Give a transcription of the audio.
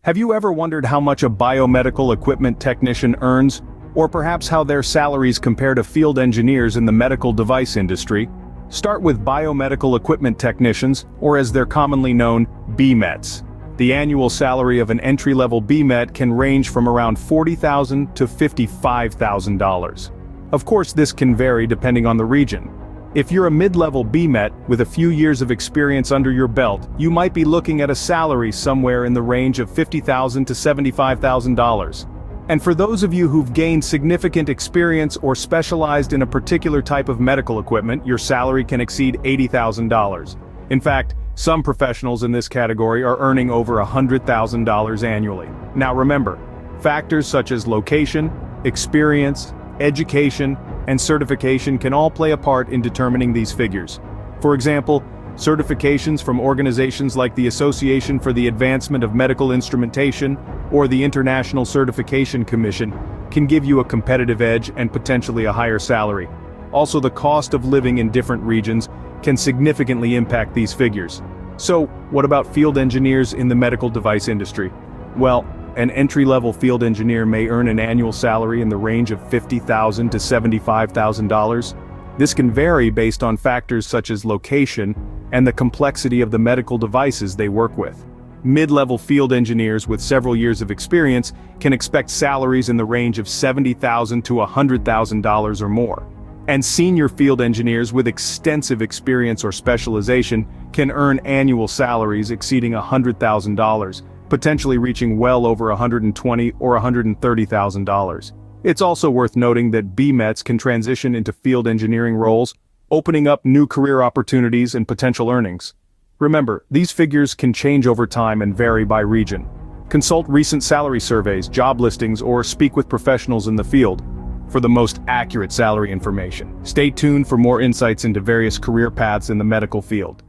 Have you ever wondered how much a biomedical equipment technician earns, or perhaps how their salaries compare to field engineers in the medical device industry? Start with biomedical equipment technicians, or as they're commonly known, BMETs. The annual salary of an entry-level BMET can range from around $40,000 to $55,000. Of course, this can vary depending on the region. If you're a mid-level BMET with a few years of experience under your belt, you might be looking at a salary somewhere in the range of $50,000 to $75,000. And for those of you who've gained significant experience or specialized in a particular type of medical equipment, your salary can exceed $80,000. In fact, some professionals in this category are earning over $100,000 annually. Now remember, factors such as location, experience, education, and certification can all play a part in determining these figures. For example, certifications from organizations like the Association for the Advancement of Medical Instrumentation or the International Certification Commission can give you a competitive edge and potentially a higher salary. Also, the cost of living in different regions can significantly impact these figures. So, what about field engineers in the medical device industry? Well, an entry-level field engineer may earn an annual salary in the range of $50,000 to $75,000. This can vary based on factors such as location and the complexity of the medical devices they work with. Mid-level field engineers with several years of experience can expect salaries in the range of $70,000 to $100,000 or more. And senior field engineers with extensive experience or specialization can earn annual salaries exceeding $100,000, potentially reaching well over $120,000 or $130,000. It's also worth noting that BMETs can transition into field engineering roles, opening up new career opportunities and potential earnings. Remember, these figures can change over time and vary by region. Consult recent salary surveys, job listings, or speak with professionals in the field for the most accurate salary information. Stay tuned for more insights into various career paths in the medical field.